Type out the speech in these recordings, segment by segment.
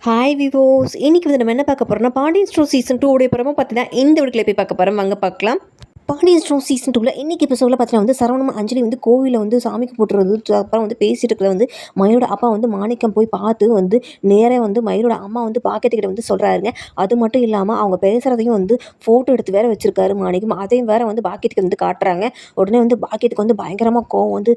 Hi விவோஸ், இன்னைக்கு வந்து நம்ம என்ன பார்க்க போறோம்னா பாண்டியன் ஸ்டோர் சீசன் 2 உடைய படமும் பார்த்தீங்கன்னா இந்த வீடியோல போய் பார்க்க போறோம். வாங்க பார்க்கலாம். பாண்டியன் ஸ்டோர் சீசன் 2ல இன்னைக்கு எபிசோடில் பார்த்தீங்கன்னா வந்து சரவணம் அஞ்சலி வந்து கோவிலில் வந்து சாமிக்கு போட்டுறது அப்புறம் வந்து பேசிட்டு இருக்கிற வந்து மயிலோட அப்பா வந்து மாணிக்கம் போய் பார்த்து வந்து நேராக வந்து மயிலோட அம்மா வந்து பாக்கியத்துக்கிட்ட வந்து சொல்கிறாருங்க. அது மட்டும் இல்லாமல் அவங்க பேசுகிறதையும் வந்து ஃபோட்டோ எடுத்து வேற வச்சிருக்காரு மாணிக்கம். அதையும் வேற வந்து பாக்கியத்துக்கு வந்து காட்டுறாங்க. உடனே வந்து பாக்கியத்துக்கு வந்து பயங்கரமாக கோவம் வந்து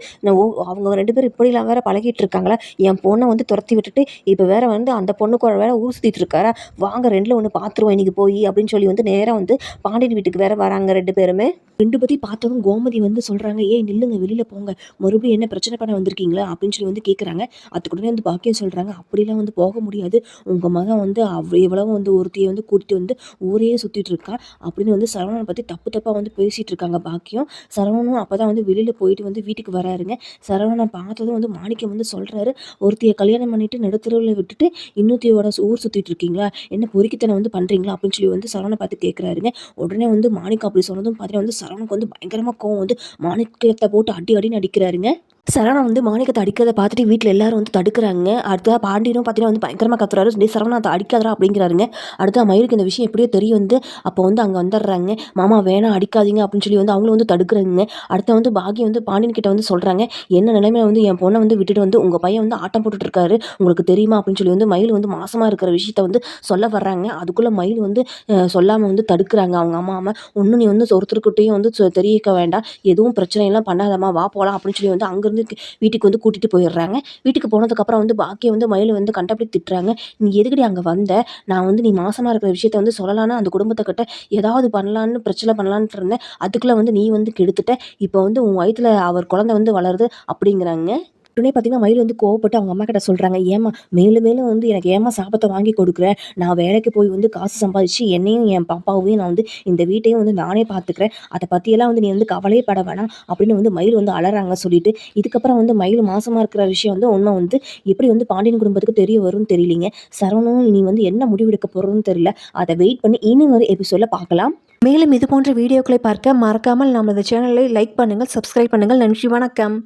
அவங்க ரெண்டு பேரும் இப்படிலாம் வேற பழகிட்டு இருக்காங்களா, என் பொண்ணை வந்து துரத்தி விட்டுட்டு இப்போ வேற வந்து அந்த பொண்ணுக்கு வேற ஊர் சுற்றிட்டு இருக்காரா, வாங்க ரெண்டில் ஒன்று பார்த்துருவோம் இன்னைக்கு போய் அப்படின்னு சொல்லி வந்து நேராக வந்து பாண்டியன் வீட்டுக்கு வேற வராங்க ரெண்டு பேருமே. ரெண்டு பத்தி பார்த்ததும் கோமதி வந்து சொல்றாங்க, ஏய் நில்லுங்க, வெளியில போங்க, மறுபடியும் என்ன பிரச்சனை பண்ண வந்திருக்கீங்களா அப்படின்னு சொல்லி வந்து கேட்குறாங்க. அதுக்கு உடனே வந்து பாக்கியம் சொல்றாங்க, அப்படிலாம் வந்து போக முடியாது, உங்க மகன் வந்து எவ்வளவு வந்து ஒருத்தையை வந்து கூட்டிட்டு வந்து ஊரையே சுத்திட்டு இருக்கா அப்படின்னு வந்து சரவணனை பத்தி தப்பு தப்பா வந்து பேசிட்டு இருக்காங்க பாக்கியம். சரவணனும் அப்பதான் வந்து வெளியில போயிட்டு வந்து வீட்டுக்கு வராருங்க. சரவணனை பார்த்ததும் வந்து மாணிக்கம் வந்து சொல்றாரு, ஒருத்தையை கல்யாணம் பண்ணிட்டு நடுத்தருவில் விட்டுட்டு இன்னொருத்தையோட ஊர் சுத்திட்டு இருக்கீங்களா, என்ன பொறுக்கித்தனை வந்து பண்றீங்களா அப்படின்னு சொல்லி வந்து சரவணனை பார்த்து கேட்குறாருங்க. உடனே வந்து மாணிக்கம் அப்படி சொன்னதும் பார்த்தீங்கன்னா வந்து சரவணுக்கு வந்து பயங்கரமாக கோவம் வந்து மாணிக்கத்தை போட்டு அடி அடின்னு அடிக்கிறாருங்க. சரவணன் வந்து மாணிக்கத்தை அடிக்கிறத பார்த்துட்டு வீட்டில் எல்லாரும் வந்து தடுக்கிறாங்க. அடுத்தா பாண்டியனும் பார்த்தீங்கன்னா வந்து பயங்கரமாக கத்துறாரு, டே சரவணன் அதை அடிக்காதரா அப்படிங்கிறாருங்க. அடுத்தா மயிலுக்கு இந்த விஷயம் எப்படியோ தெரிய வந்து அப்போ வந்து அங்கே வந்துடுறாங்க. மாமா வேணாம் அடிக்காதீங்க அப்படின்னு சொல்லி வந்து அவங்களும் வந்து தடுக்கிறாங்க. அடுத்த வந்து பாக்கியம் வந்து பாண்டியன் கிட்ட வந்து சொல்கிறாங்க, என்ன நிலைமையில வந்து என் பொண்ணை வந்து விட்டுட்டு வந்து உங்கள் பையன் வந்து ஆட்டம் போட்டுட்டு இருக்காரு, உங்களுக்கு தெரியுமா அப்படின்னு சொல்லி வந்து மயில் வந்து மாசமாக இருக்கிற விஷயத்த வந்து சொல்ல வர்றாங்க. அதுக்குள்ளே மயில் வந்து சொல்லாமல் வந்து தடுக்கிறாங்க அவங்க அம்மா. ஒன்றும் நீ வந்து ஒருத்தருக்கிட்டையும் வந்து தெரிவிக்க வேண்டாம், எதுவும் பிரச்சனையெல்லாம் பண்ணாதம்மா, வா போகலாம் அப்படின்னு சொல்லி வந்து அங்கேருந்து வீட்டுக்கு வந்து கூட்டிட்டு போயிடுறாங்க. வீட்டுக்கு போனதுக்கப்புறம் வந்து பாக்கியம் வந்து மயிலை வந்து கண்டபடி திட்டுறாங்க, நீ எதுக்கடி அங்கே வந்த, நான் வந்து நீ மாசமாக இருக்கிற விஷயத்த வந்து சொல்லலான்னு அந்த குடும்பத்தை கிட்ட ஏதாவது பண்ணலான்னு பிரச்சனை பண்ணலான்ட்டு இருந்தேன், அதுக்குள்ளே வந்து நீ வந்து கெடுத்துட்ட, இப்போ வந்து உன் வயிற்றுல அவர் குழந்தை வந்து வளருது அப்படிங்கிறாங்க. உடனே பார்த்தீங்கன்னா மயில் வந்து கோவப்பட்டு அவங்க அம்மா கிட்ட சொல்கிறாங்க, ஏமா மேலும் மேலும் வந்து எனக்கு ஏமா சாபத்தை வாங்கி கொடுக்குறேன், நான் வேலைக்கு போய் வந்து காசு சம்பாதிச்சு என்னையும் என் பாப்பாவையும் நான் வந்து இந்த வீட்டையும் வந்து நானே பார்த்துக்கிறேன், அதை பற்றியெல்லாம் வந்து நீ வந்து கவலையே பட வேணாம் அப்படின்னு வந்து மயில் வந்து அலறாங்க சொல்லிட்டு. இதுக்கப்புறம் வந்து மயில் மாசமாக இருக்கிற விஷயம் வந்து உண்மை வந்து எப்படி வந்து பாண்டியன் குடும்பத்துக்கு தெரிய வரும்னு தெரியலிங்க. சரவணும் இனி வந்து என்ன முடிவெடுக்க போகிறோன்னு தெரியல, அதை வெயிட் பண்ணி இன்னும் ஒரு எபிசோடில் பார்க்கலாம். மேலும் இது போன்ற வீடியோக்களை பார்க்க மறக்காமல் நமது சேனலை லைக் பண்ணுங்கள், சப்ஸ்கிரைப் பண்ணுங்கள். நன்றி, வணக்கம்.